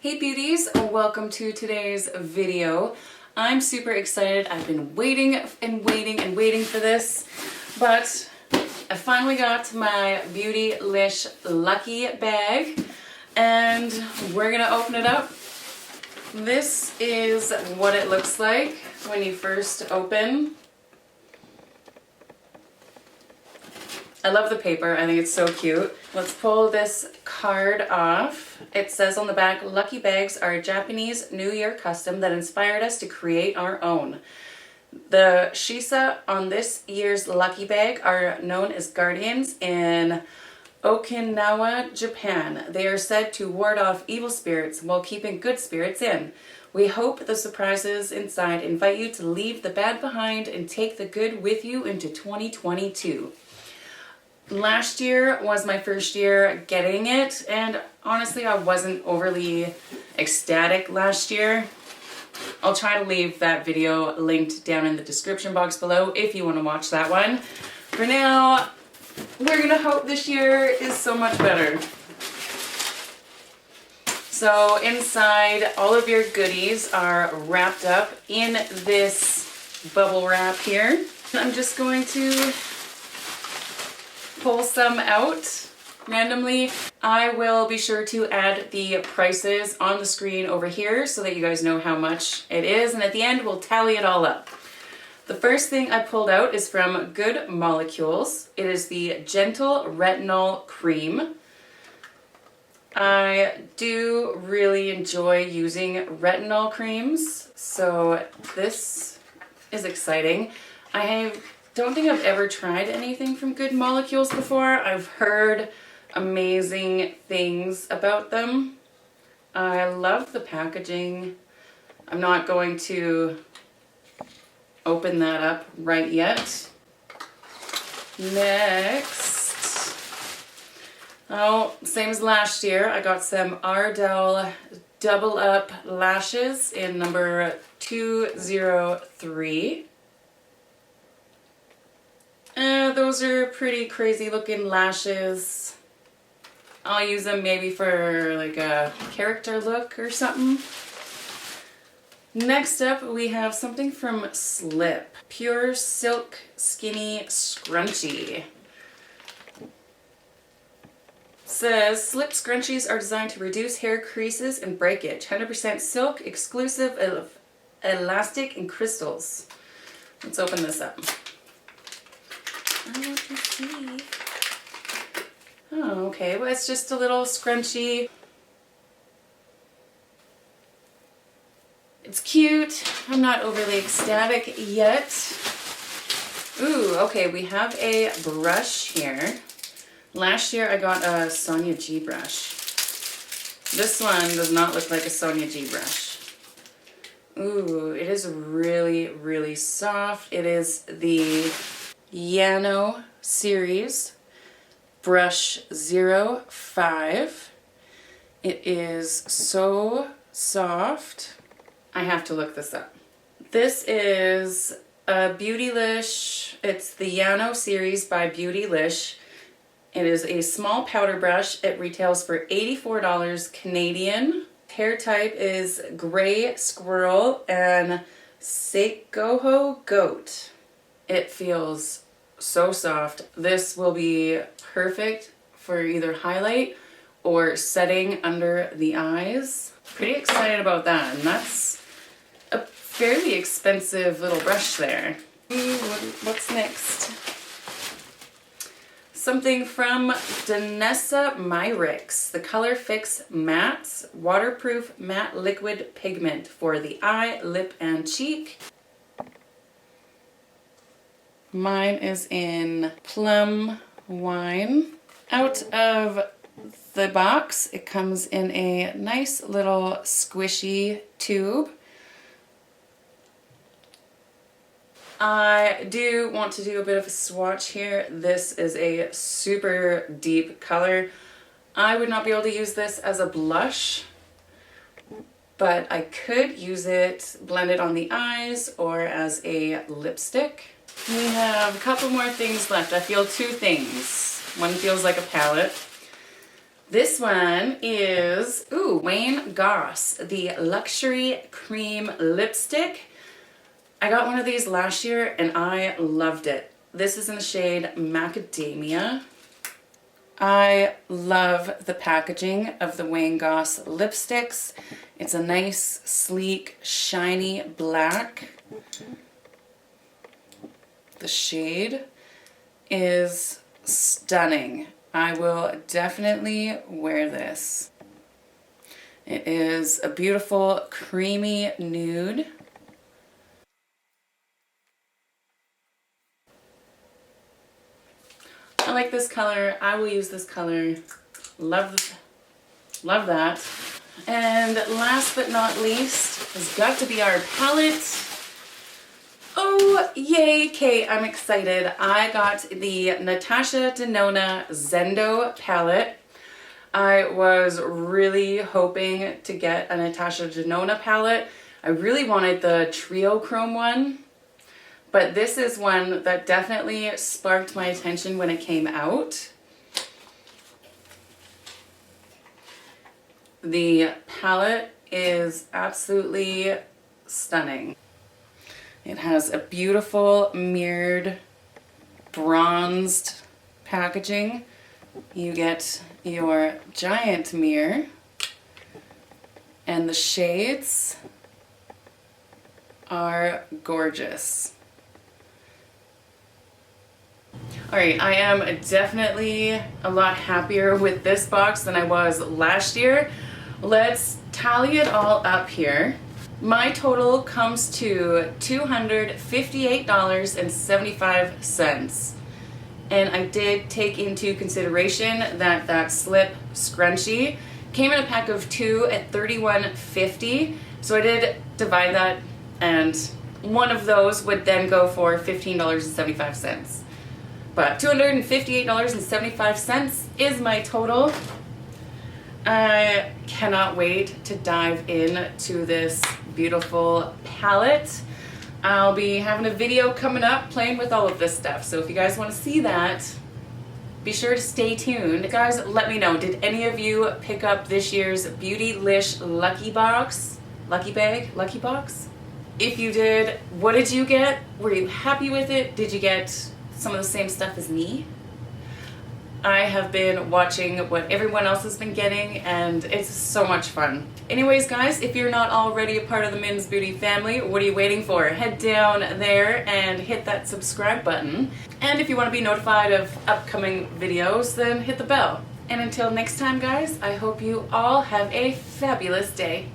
Hey beauties, welcome to today's video. I'm super excited. I've been waiting and waiting for this, but I finally got my Beautylish Lucky Bag and we're gonna open it up. This is what it looks like when you first open. I love the paper. I think it's so cute. Let's pull this card off. It says on the back, Lucky Bags are a Japanese New Year custom that inspired us to create our own. The shisa on this year's Lucky Bag are known as guardians in Okinawa, Japan. They are said to ward off evil spirits while keeping good spirits in. We hope the surprises inside invite you to leave the bad behind and take the good with you into 2022. Last year was my first year getting it, and honestly I wasn't overly ecstatic last year. I'll try to leave that video linked down in the description box below if you want to watch that one. For now, we're gonna hope this year is so much better. So inside, all of your goodies are wrapped up in this bubble wrap here. I'm just going to pull some out randomly. I will be sure to add the prices on the screen over here so that you guys know how much it is, and at the end we'll tally it all up. The first thing I pulled out is from Good Molecules. It is the Gentle Retinol Cream. I do really enjoy using retinol creams, so this is exciting. I don't think I've ever tried anything from Good Molecules before. I've heard amazing things about them. I love the packaging. I'm not going to open that up right yet. Next, same as last year, I got some Ardell Double Up Lashes in number 203. Those are pretty crazy looking lashes. I'll use them maybe for like a character look or something. Next up we have something from Slip. Pure Silk Skinny Scrunchie. Says Slip Scrunchies are designed to reduce hair creases and breakage. 100% silk, exclusive of elastic and crystals. Let's open this up. I want to see. Oh, okay. Well, it's just a little scrunchie. It's cute. I'm not overly ecstatic yet. Ooh, okay. We have a brush here. Last year I got a Sonia G brush. This one does not look like a Sonia G brush. Ooh, it is really, really soft. It is the Nihao series brush 05. It is so soft. I have to look this up. This is a Beautylish. It's the Nihao series by Beautylish. It is a small powder brush. It retails for $84 Canadian. Hair type is gray squirrel and Seikoho goat. It feels so soft. This will be perfect for either highlight or setting under the eyes. Pretty excited about that, and that's a fairly expensive little brush there. Ooh, what's next? Something from Danessa Myrix, the Color Fix Mattes Waterproof Matte Liquid Pigment for the eye, lip, and cheek. Mine is in Plum Wine. Out of the box, it comes in a nice little squishy tube. I do want to do a bit of a swatch here. This is a super deep color. I would not be able to use this as a blush, but I could use it blended on the eyes or as a lipstick. We have a couple more things left. I feel two things. One feels like a palette. This one is, ooh, Wayne Goss, the Luxury Cream Lipstick. I got one of these last year and I loved it. This is in the shade Macadamia. I love the packaging of the Wayne Goss lipsticks. It's a nice, sleek, shiny black. The shade is stunning. I will definitely wear this. It is a beautiful creamy nude. I like this color. I will use this color. Love that. And last but not least has got to be our palette. Oh, yay, Kate, I'm excited. I got the Natasha Denona Zendo palette. I was really hoping to get a Natasha Denona palette. I really wanted the Trio Chrome one, but this is one that definitely sparked my attention when it came out. The palette is absolutely stunning. It has a beautiful mirrored bronzed packaging. You get your giant mirror and the shades are gorgeous. Alright, I am definitely a lot happier with this box than I was last year. Let's tally it all up here. My total comes to $258.75. And I did take into consideration that that slip scrunchie came in a pack of 2 at $31.50. So I did divide that, and one of those would then go for $15.75. But $258.75 is my total. I cannot wait to dive into this beautiful palette. I'll be having a video coming up playing with all of this stuff, so if you guys want to see that, be sure to stay tuned. Guys, let me know, did any of you pick up this year's Beautylish Lucky Box? Lucky Bag? Lucky Box? If you did, what did you get? Were you happy with it? Did you get some of the same stuff as me? I have been watching what everyone else has been getting, and it's so much fun. Anyways, guys, if you're not already a part of the Mims Beauty family, what are you waiting for? Head down there and hit that subscribe button. And if you want to be notified of upcoming videos, then hit the bell. And until next time, guys, I hope you all have a fabulous day.